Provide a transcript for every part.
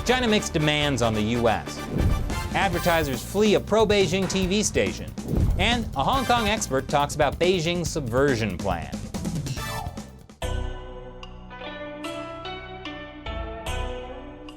China makes demands on the U.S. Advertisers flee a pro-Beijing TV station. And a Hong Kong expert talks about Beijing's subversion plan.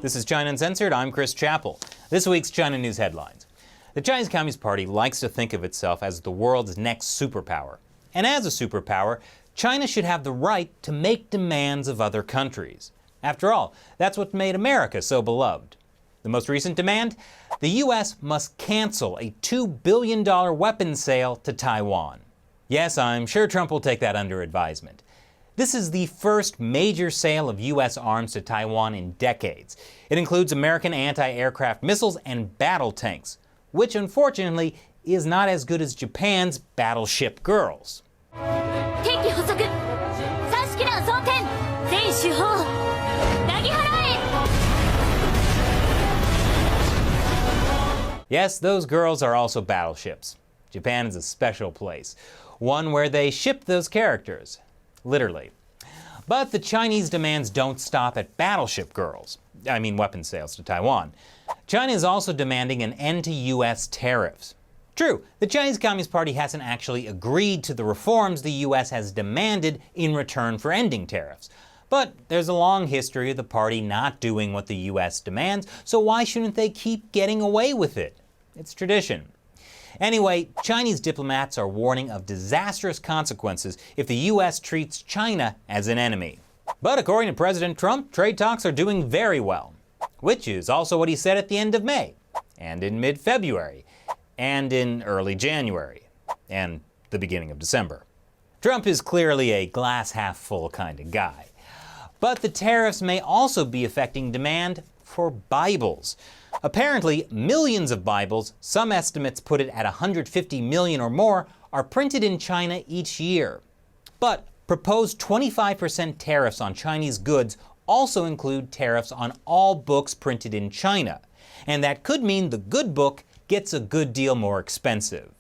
This is China Uncensored. I'm Chris Chappell. This week's China News headlines. The Chinese Communist Party likes to think of itself as the world's next superpower. And as a superpower, China should have the right to make demands of other countries. After all, that's what made America so beloved. The most recent demand? The U.S. must cancel a $2 billion weapons sale to Taiwan. Yes, I'm sure Trump will take that under advisement. This is the first major sale of U.S. arms to Taiwan in decades. It includes American anti-aircraft missiles and battle tanks, which unfortunately is not as good as Japan's battleship girls. Yes, those girls are also battleships. Japan is a special place, one where they ship those characters. Literally. But the Chinese demands don't stop at battleship girls. I mean weapons sales to Taiwan. China is also demanding an end to U.S. tariffs. True, the Chinese Communist Party hasn't actually agreed to the reforms the U.S. has demanded in return for ending tariffs. But there's a long history of the party not doing what the U.S. demands, so why shouldn't they keep getting away with it? It's tradition. Anyway, Chinese diplomats are warning of disastrous consequences if the U.S. treats China as an enemy. But according to President Trump, trade talks are doing very well, which is also what he said at the end of May, and in mid-February, and in early January, and the beginning of December. Trump is clearly a glass-half-full kind of guy. But the tariffs may also be affecting demand for Bibles. Apparently, millions of Bibles, some estimates put it at 150 million or more, are printed in China each year. But proposed 25% tariffs on Chinese goods also include tariffs on all books printed in China. And that could mean the good book gets a good deal more expensive.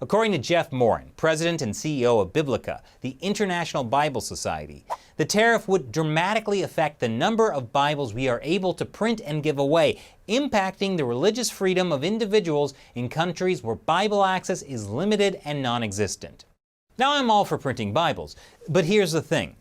According to Jeff Morin, president and CEO of Biblica, the International Bible Society, the tariff would dramatically affect the number of Bibles we are able to print and give away, impacting the religious freedom of individuals in countries where Bible access is limited and non-existent. Now, I'm all for printing Bibles, but here's the thing.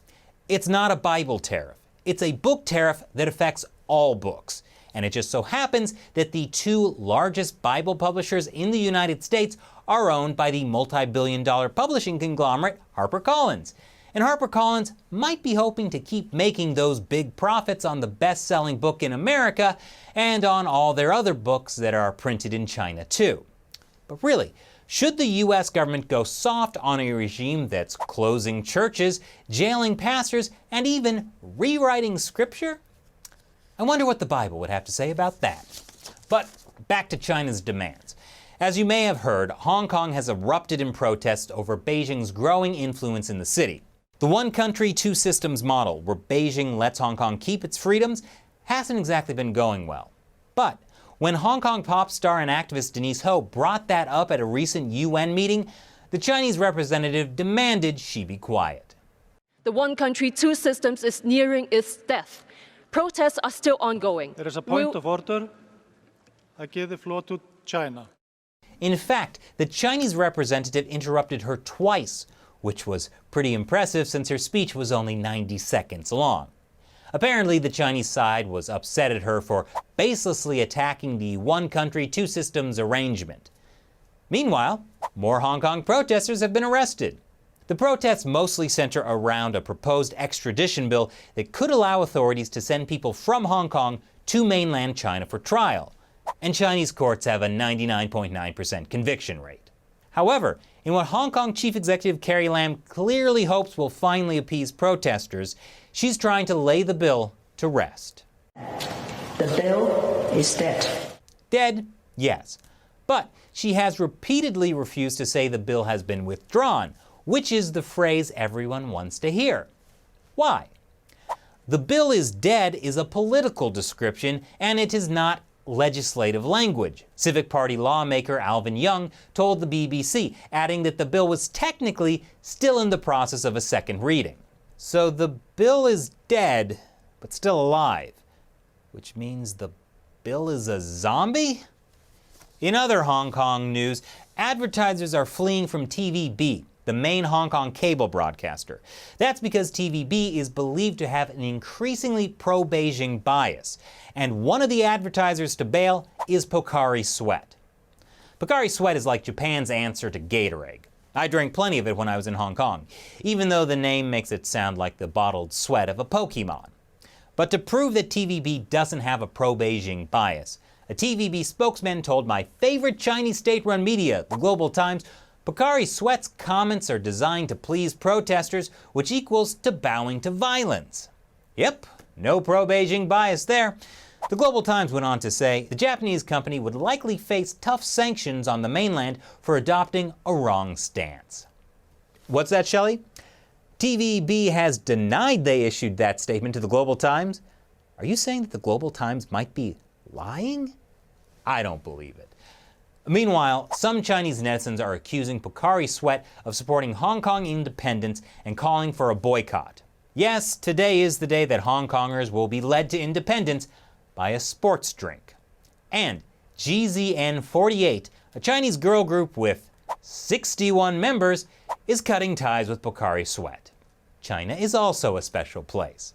It's not a Bible tariff. It's a book tariff that affects all books. And it just so happens that the two largest Bible publishers in the United States are owned by the multi-billion-dollar publishing conglomerate HarperCollins. And HarperCollins might be hoping to keep making those big profits on the best-selling book in America and on all their other books that are printed in China too. But really, should the U.S. government go soft on a regime that's closing churches, jailing pastors, and even rewriting scripture? I wonder what the Bible would have to say about that. But back to China's demands. As you may have heard, Hong Kong has erupted in protest over Beijing's growing influence in the city. The one country, two systems model, where Beijing lets Hong Kong keep its freedoms, hasn't exactly been going well. But when Hong Kong pop star and activist Denise Ho brought that up at a recent UN meeting, the Chinese representative demanded she be quiet. The one country, two systems is nearing its death. Protests are still ongoing. There is a point of order. I give the floor to China. In fact, the Chinese representative interrupted her twice, which was pretty impressive since her speech was only 90 seconds long. Apparently, the Chinese side was upset at her for baselessly attacking the one country, two systems arrangement. Meanwhile, more Hong Kong protesters have been arrested. The protests mostly center around a proposed extradition bill that could allow authorities to send people from Hong Kong to mainland China for trial. And Chinese courts have a 99.9% conviction rate. However, in what Hong Kong Chief Executive Carrie Lam clearly hopes will finally appease protesters, she's trying to lay the bill to rest. The bill is dead. Dead? Yes. But she has repeatedly refused to say the bill has been withdrawn, which is the phrase everyone wants to hear. Why? The bill is dead is a political description, and it is not legislative language. Civic Party lawmaker Alvin Young told the BBC, adding that the bill was technically still in the process of a second reading. So the bill is dead, but still alive, which means the Bill is a zombie? In other Hong Kong news, advertisers are fleeing from TVB, the main Hong Kong cable broadcaster. That's because TVB is believed to have an increasingly pro-Beijing bias, and one of the advertisers to bail is Pocari Sweat. Pocari Sweat is like Japan's answer to Gatorade. I drank plenty of it when I was in Hong Kong, even though the name makes it sound like the bottled sweat of a Pokemon. But to prove that TVB doesn't have a pro-Beijing bias, a TVB spokesman told my favorite Chinese state-run media, the Global Times, Pocari Sweat's comments are designed to please protesters, which equals to bowing to violence. Yep, no pro-Beijing bias there. The Global Times went on to say the Japanese company would likely face tough sanctions on the mainland for adopting a wrong stance. What's that, Shelley? TVB has denied they issued that statement to the Global Times. Are you saying that the Global Times might be lying? I don't believe it. Meanwhile, some Chinese netizens are accusing Pocari Sweat of supporting Hong Kong independence and calling for a boycott. Yes, today is the day that Hong Kongers will be led to independence by a sports drink. And GZN48, a Chinese girl group with 61 members, is cutting ties with Pocari Sweat. China is also a special place.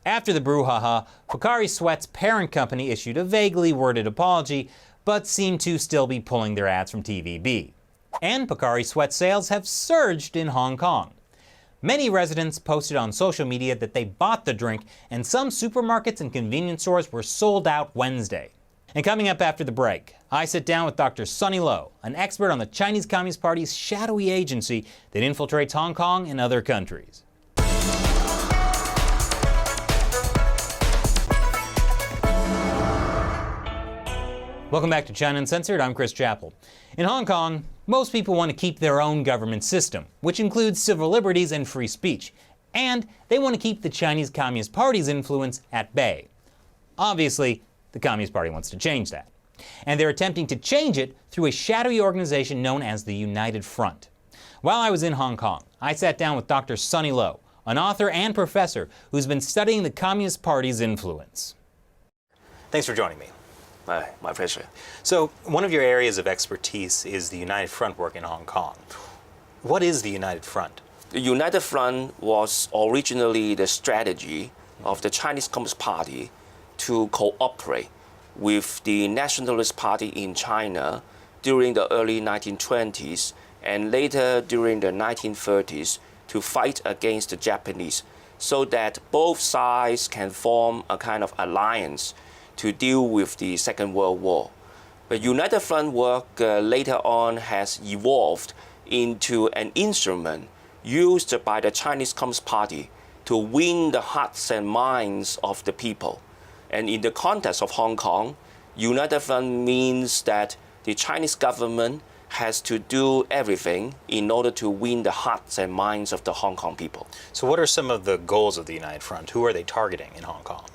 After the brouhaha, Pocari Sweat's parent company issued a vaguely worded apology, but seem to still be pulling their ads from TVB. And Pocari Sweat sales have surged in Hong Kong. Many residents posted on social media that they bought the drink, and some supermarkets and convenience stores were sold out Wednesday. And coming up after the break, I sit down with Dr. Sunny Lo, an expert on the Chinese Communist Party's shadowy agency that infiltrates Hong Kong and other countries. Welcome back to China Uncensored. I'm Chris Chappell. In Hong Kong, most people want to keep their own government system, which includes civil liberties and free speech. And they want to keep the Chinese Communist Party's influence at bay. Obviously, the Communist Party wants to change that. And they're attempting to change it through a shadowy organization known as the United Front. While I was in Hong Kong, I sat down with Dr. Sunny Lo, an author and professor who's been studying the Communist Party's influence. Thanks for joining me. My pleasure. So, one of your areas of expertise is the United Front work in Hong Kong. What is the United Front? The United Front was originally the strategy of the Chinese Communist Party to cooperate with the Nationalist Party in China during the early 1920s and later during the 1930s to fight against the Japanese so that both sides can form a kind of alliance to deal with the Second World War. The United Front work later on has evolved into an instrument used by the Chinese Communist Party to win the hearts and minds of the people. And in the context of Hong Kong, United Front means that the Chinese government has to do everything in order to win the hearts and minds of the Hong Kong people. So what are some of the goals of the United Front? Who are they targeting in Hong Kong?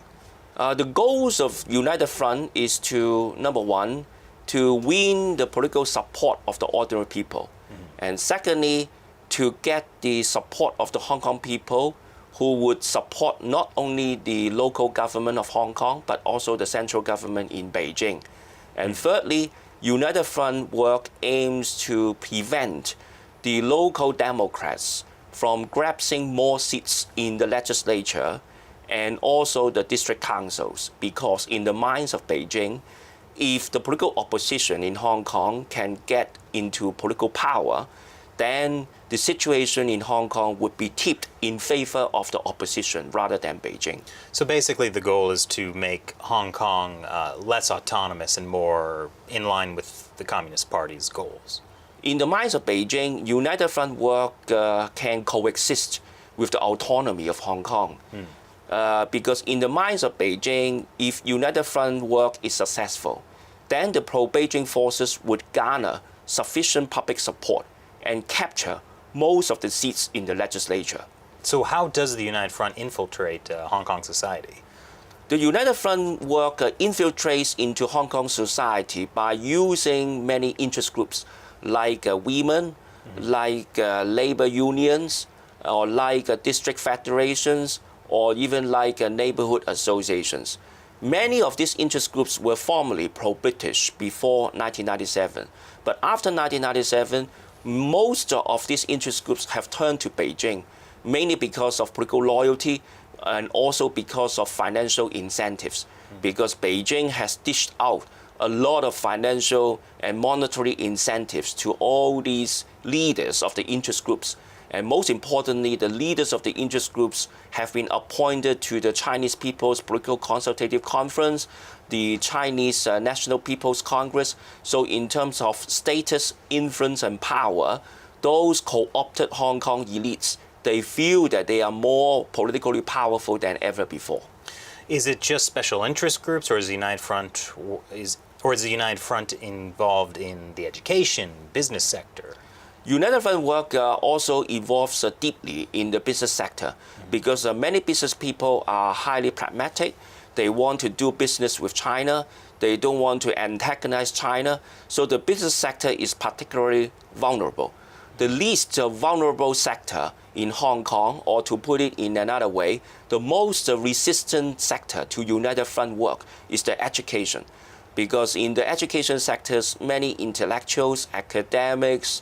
The goals of United Front is to, number one, to win the political support of the ordinary people. And secondly, to get the support of the Hong Kong people who would support not only the local government of Hong Kong, but also the central government in Beijing. And thirdly, United Front work aims to prevent the local Democrats from grabbing more seats in the legislature and also the district councils, because in the minds of Beijing, if the political opposition in Hong Kong can get into political power, then the situation in Hong Kong would be tipped in favor of the opposition rather than Beijing. So basically the goal is to make Hong Kong less autonomous and more in line with the Communist Party's goals. In the minds of Beijing, United Front work can coexist with the autonomy of Hong Kong. Because in the minds of Beijing, if United Front work is successful, then the pro-Beijing forces would garner sufficient public support and capture most of the seats in the legislature. So how does the United Front infiltrate Hong Kong society? The United Front work infiltrates into Hong Kong society by using many interest groups like women, like labor unions, or like district federations, or even like neighborhood associations. Many of these interest groups were formerly pro-British before 1997. But after 1997, most of these interest groups have turned to Beijing, mainly because of political loyalty and also because of financial incentives, because Beijing has dished out a lot of financial and monetary incentives to all these leaders of the interest groups. And most importantly, the leaders of the interest groups have been appointed to the Chinese People's Political Consultative Conference, the Chinese National People's Congress. So in terms of status, influence, and power, those co-opted Hong Kong elites, they feel that they are more politically powerful than ever before. Is it just special interest groups, or is the United Front involved in the education, business sector? United Front work also involves deeply in the business sector because many business people are highly pragmatic. They want to do business with China. They don't want to antagonize China. So the business sector is particularly vulnerable. The least vulnerable sector in Hong Kong, or to put it in another way, the most resistant sector to United Front work is the education. Because in the education sectors, many intellectuals, academics,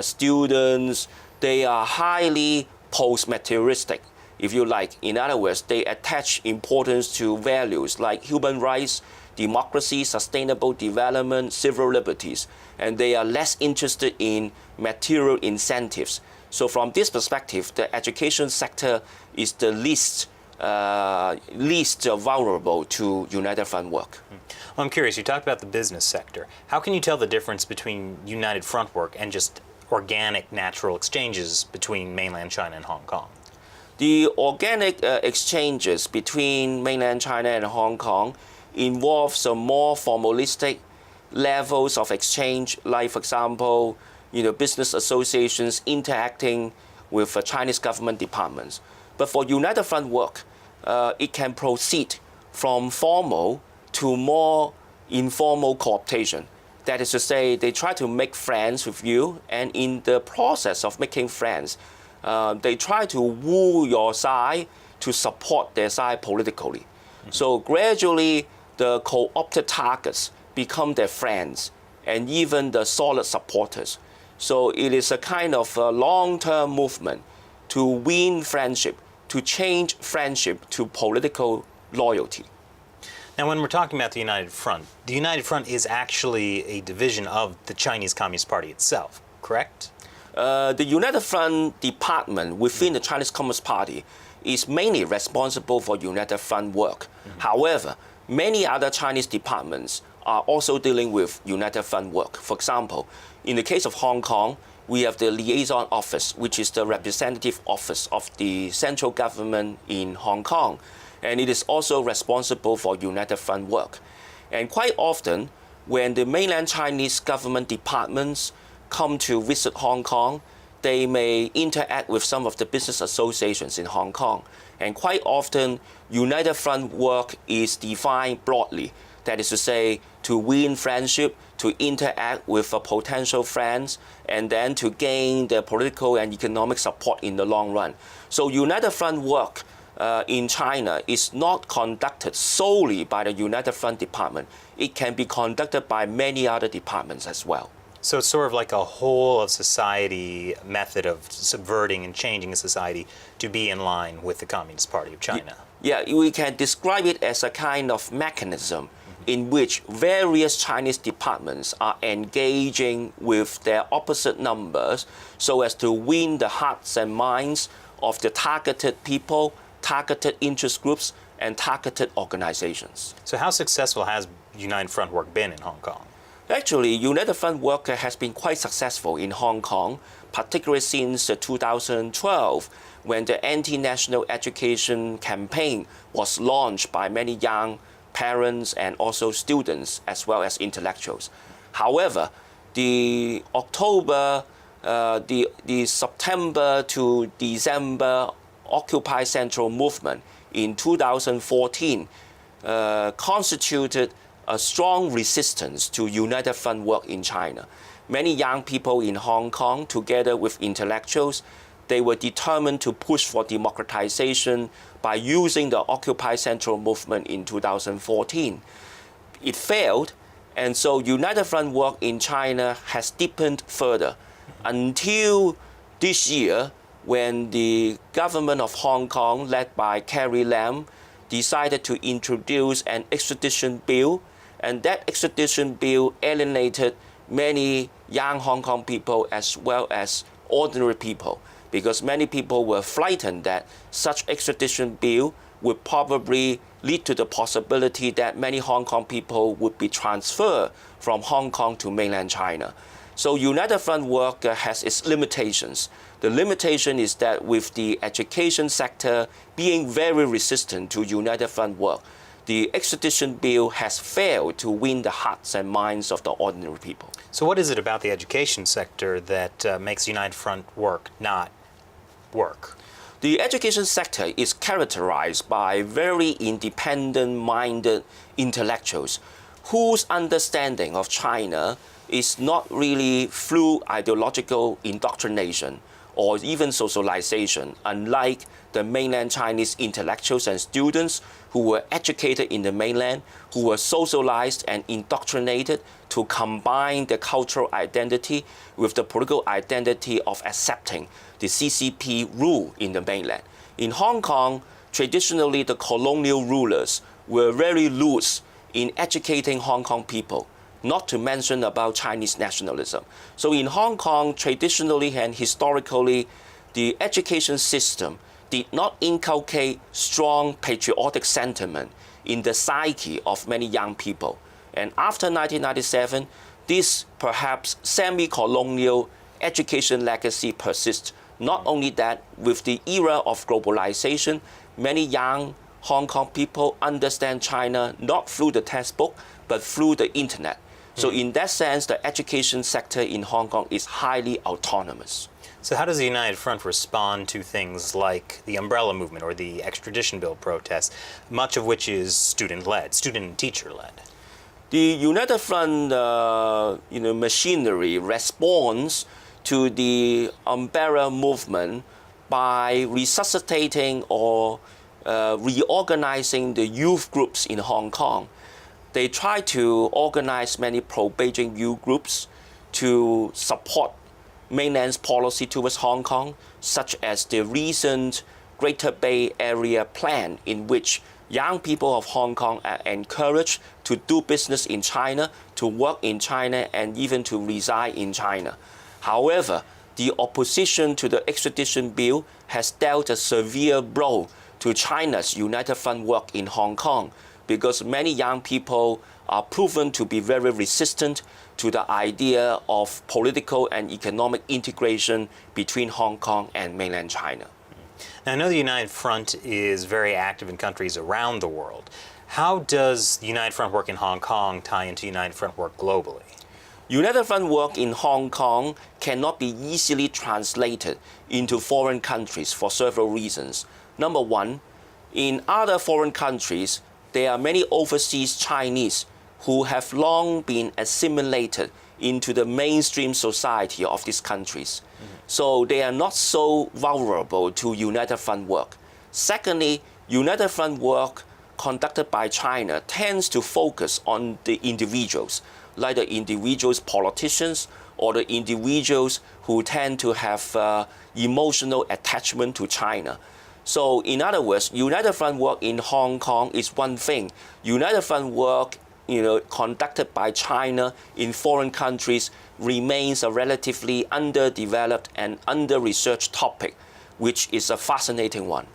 students, they are highly post-materialistic, if you like. In other words, they attach importance to values like human rights, democracy, sustainable development, civil liberties, and they are less interested in material incentives. So from this perspective, the education sector is the least vulnerable to United Front work. Well, I'm curious, you talked about the business sector. How can you tell the difference between United Front work and just organic natural exchanges between mainland China and Hong Kong? The organic exchanges between mainland China and Hong Kong involve some more formalistic levels of exchange, like, for example, business associations interacting with Chinese government departments. But for United Front work, it can proceed from formal to more informal cooptation. That is to say, they try to make friends with you, and in the process of making friends, they try to woo your side to support their side politically. Mm-hmm. So gradually, the co-opted targets become their friends and even the solid supporters. So it is a kind of a long-term movement to win friendship, to change friendship to political loyalty. Now, when we're talking about the United Front is actually a division of the Chinese Communist Party itself, correct? The United Front department within the Chinese Communist Party is mainly responsible for United Front work. Mm-hmm. However, many other Chinese departments are also dealing with United Front work. For example, in the case of Hong Kong, we have the Liaison Office, which is the representative office of the central government in Hong Kong. And it is also responsible for United Front work. And quite often, when the mainland Chinese government departments come to visit Hong Kong, they may interact with some of the business associations in Hong Kong. And quite often, United Front work is defined broadly. That is to say, to win friendship, to interact with potential friends, and then to gain their political and economic support in the long run. So United Front work in China is not conducted solely by the United Front department. It can be conducted by many other departments as well. So it's sort of like a whole of society method of subverting and changing a society to be in line with the Communist Party of China. Yeah, we can describe it as a kind of mechanism in which various Chinese departments are engaging with their opposite numbers so as to win the hearts and minds of the targeted people, targeted interest groups, and targeted organizations. So how successful has United Front work been in Hong Kong? Actually, United Front work has been quite successful in Hong Kong, particularly since 2012, when the anti-national education campaign was launched by many young parents and also students as well as intellectuals. However, the September to December Occupy Central movement in 2014 constituted a strong resistance to United Front work in China. Many young people in Hong Kong, together with intellectuals, they were determined to push for democratization by using the Occupy Central movement in 2014. It failed, and so United Front work in China has deepened further until this year when the government of Hong Kong, led by Carrie Lam, decided to introduce an extradition bill, and that extradition bill alienated many young Hong Kong people as well as ordinary people, because many people were frightened that such extradition bill would probably lead to the possibility that many Hong Kong people would be transferred from Hong Kong to mainland China. So United Front work has its limitations. The limitation is that with the education sector being very resistant to United Front work, the extradition bill has failed to win the hearts and minds of the ordinary people. So what is it about the education sector that makes United Front work not work? The education sector is characterized by very independent-minded intellectuals whose understanding of China is not really through ideological indoctrination or even socialization, unlike the mainland Chinese intellectuals and students who were educated in the mainland, who were socialized and indoctrinated to combine the cultural identity with the political identity of accepting the CCP rule in the mainland. In Hong Kong, traditionally the colonial rulers were very loose in educating Hong Kong people, not to mention about Chinese nationalism. So in Hong Kong, traditionally and historically, the education system did not inculcate strong patriotic sentiment in the psyche of many young people. And after 1997, this perhaps semi-colonial education legacy persists. Not only that, with the era of globalization, many young Hong Kong people understand China not through the textbook, but through the internet. So in that sense, the education sector in Hong Kong is highly autonomous. So how does the United Front respond to things like the umbrella movement or the extradition bill protests, much of which is student-led, student and teacher-led? The United Front machinery responds to the umbrella movement by resuscitating or reorganizing the youth groups in Hong Kong. They try to organize many pro-Beijing youth groups to support mainland's policy towards Hong Kong, such as the recent Greater Bay Area plan, in which young people of Hong Kong are encouraged to do business in China, to work in China, and even to reside in China. However, the opposition to the extradition bill has dealt a severe blow to China's United Front work in Hong Kong, because many young people are proven to be very resistant to the idea of political and economic integration between Hong Kong and mainland China. Now, I know the United Front is very active in countries around the world. How does the United Front work in Hong Kong tie into United Front work globally? United Front work in Hong Kong cannot be easily translated into foreign countries for several reasons. Number one, in other foreign countries, there are many overseas Chinese who have long been assimilated into the mainstream society of these countries. So they are not so vulnerable to United Front work. Secondly, United Front work conducted by China tends to focus on the individuals, like the individuals politicians or the individuals who tend to have emotional attachment to China. So in other words, United Front work in Hong Kong is one thing. United Front work conducted by China in foreign countries remains a relatively underdeveloped and under-researched topic, which is a fascinating one.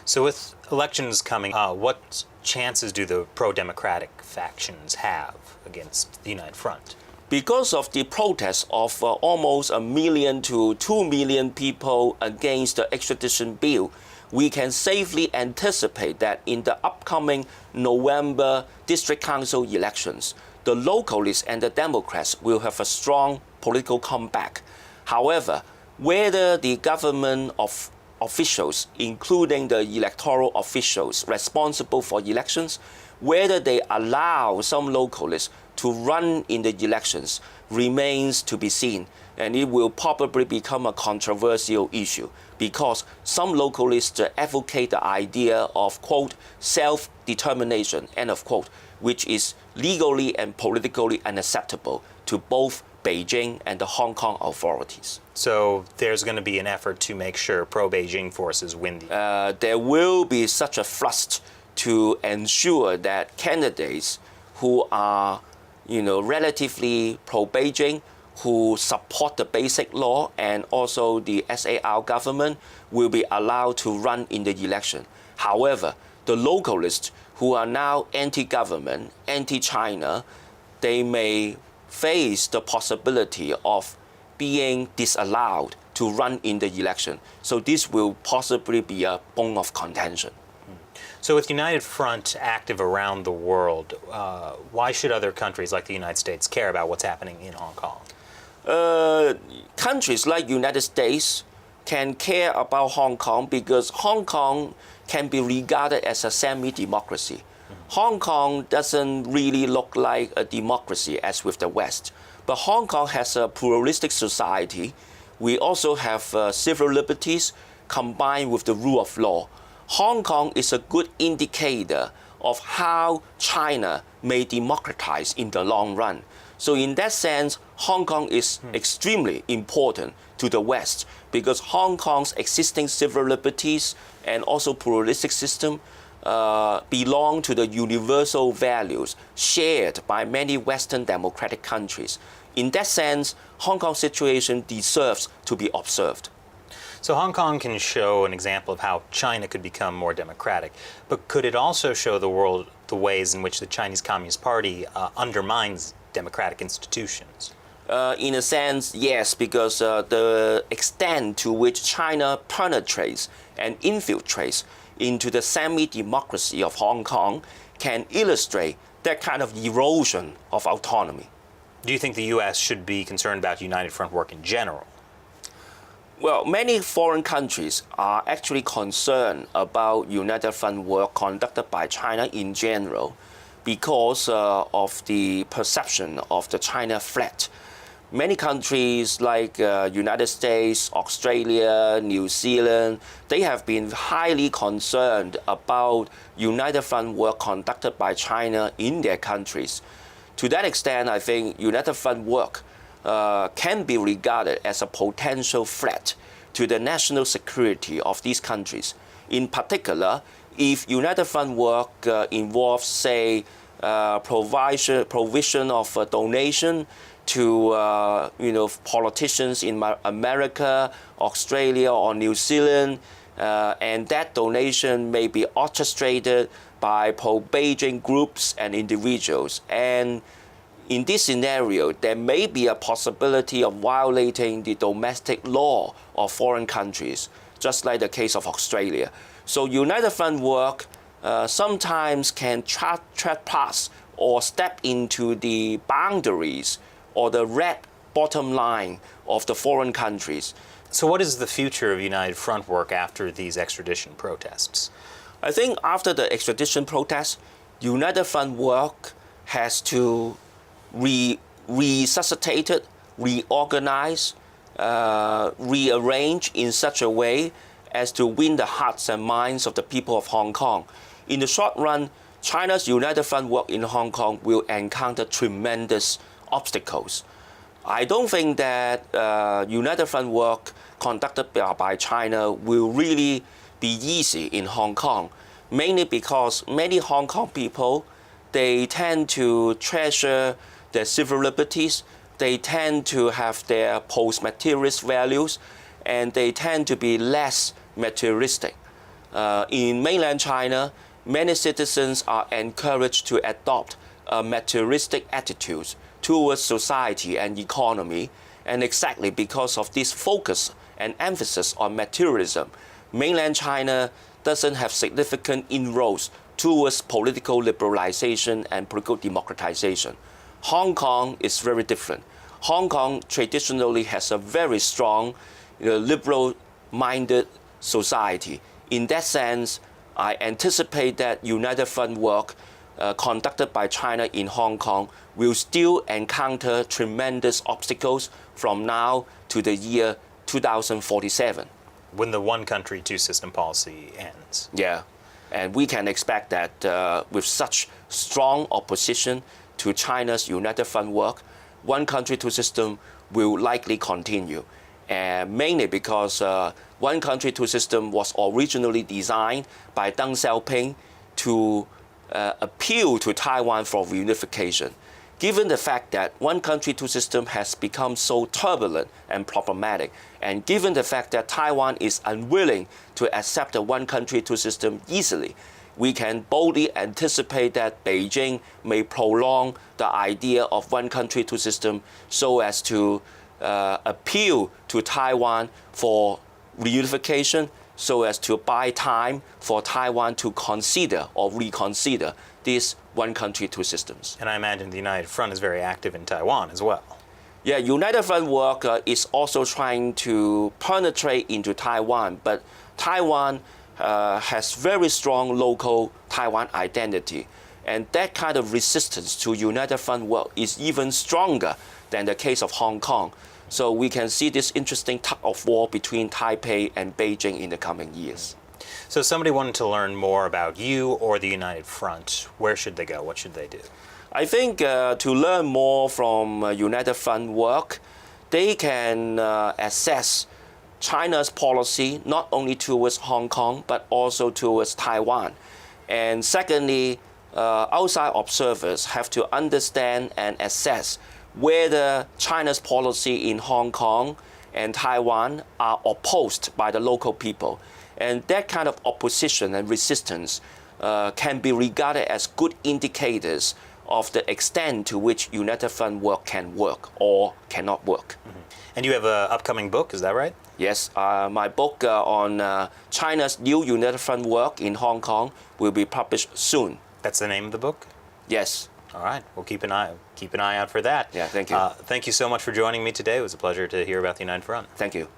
So with elections coming, what chances do the pro-democratic factions have against the United Front? Because of the protests of almost 1 million to 2 million people against the extradition bill, we can safely anticipate that in the upcoming November District Council elections, the localists and the Democrats will have a strong political comeback. However, whether the government of officials, including the electoral officials responsible for elections, whether they allow some localists to run in the elections remains to be seen, and it will probably become a controversial issue because some localists advocate the idea of, quote, self-determination, end of quote, which is legally and politically unacceptable to both Beijing and the Hong Kong authorities. So there's going to be an effort to make sure pro-Beijing forces win the... There will be such a thrust to ensure that candidates who are, relatively pro-Beijing, who support the Basic Law and also the SAR government will be allowed to run in the election. However, the localists who are now anti-government, anti-China, they may face the possibility of being disallowed to run in the election. So this will possibly be a bone of contention. So with United Front active around the world, why should other countries like the United States care about what's happening in Hong Kong? Countries like United States can care about Hong Kong because Hong Kong can be regarded as a semi-democracy. Hong Kong doesn't really look like a democracy as with the West, but Hong Kong has a pluralistic society. We also have civil liberties combined with the rule of law. Hong Kong is a good indicator of how China may democratize in the long run. So in that sense, Hong Kong is extremely important to the West because Hong Kong's existing civil liberties and also pluralistic system belong to the universal values shared by many Western democratic countries. In that sense, Hong Kong's situation deserves to be observed. So Hong Kong can show an example of how China could become more democratic, but could it also show the world the ways in which the Chinese Communist Party undermines democratic institutions? In a sense, yes, because the extent to which China penetrates and infiltrates into the semi-democracy of Hong Kong can illustrate that kind of erosion of autonomy. Do you think the U.S. should be concerned about United Front work in general? Well, many foreign countries are actually concerned about United Front work conducted by China in general because of the perception of the China threat. Many countries like United States, Australia, New Zealand, they have been highly concerned about United Front work conducted by China in their countries. To that extent, I think United Front work can be regarded as a potential threat to the national security of these countries. In particular, if United Front work involves, say, provision of donation to politicians in America, Australia, or New Zealand, and that donation may be orchestrated by pro-Beijing groups and individuals. And in this scenario, there may be a possibility of violating the domestic law of foreign countries, just like the case of Australia. So United Front work sometimes can trespass or step into the boundaries or the red bottom line of the foreign countries. So what is the future of United Front work after these extradition protests? I think after the extradition protests, United Front work has to resuscitate, reorganize, rearrange in such a way as to win the hearts and minds of the people of Hong Kong. In the short run, China's United Front work in Hong Kong will encounter tremendous obstacles. I don't think that United Front work conducted by China will really be easy in Hong Kong, mainly because many Hong Kong people, they tend to treasure their civil liberties, they tend to have their post-materialist values, and they tend to be less materialistic. In mainland China, many citizens are encouraged to adopt a materialistic attitude towards society and economy, and exactly because of this focus and emphasis on materialism, mainland China doesn't have significant inroads towards political liberalization and political democratization. Hong Kong is very different. Hong Kong traditionally has a very strong liberal-minded society. In that sense, I anticipate that United Front work conducted by China in Hong Kong will still encounter tremendous obstacles from now to the year 2047. When the one country, two system policy ends. Yeah, and we can expect that with such strong opposition to China's United Front work, one country, two system will likely continue. And mainly because one country, two system was originally designed by Deng Xiaoping to appeal to Taiwan for reunification. Given the fact that one country, two system has become so turbulent and problematic, and given the fact that Taiwan is unwilling to accept a one country, two system easily, we can boldly anticipate that Beijing may prolong the idea of one country, two system so as to appeal to Taiwan for reunification, so as to buy time for Taiwan to consider or reconsider this one country, two systems. And I imagine the United Front is very active in Taiwan as well. Yeah, United Front work is also trying to penetrate into Taiwan, but Taiwan has very strong local Taiwan identity. And that kind of resistance to United Front work is even stronger than the case of Hong Kong. So we can see this interesting tug of war between Taipei and Beijing in the coming years. So if somebody wanted to learn more about you or the United Front, where should they go? What should they do? I think to learn more from United Front work, they can assess China's policy not only towards Hong Kong but also towards Taiwan. And secondly, outside observers have to understand and assess whether China's policy in Hong Kong and Taiwan are opposed by the local people. And that kind of opposition and resistance can be regarded as good indicators of the extent to which United Front work can work or cannot work. Mm-hmm. And you have an upcoming book, is that right? Yes, my book on China's new United Front work in Hong Kong will be published soon. That's the name of the book? Yes. All right, we'll keep an eye out for that. Yeah, thank you. Thank you so much for joining me today. It was a pleasure to hear about the United Front. Thank you.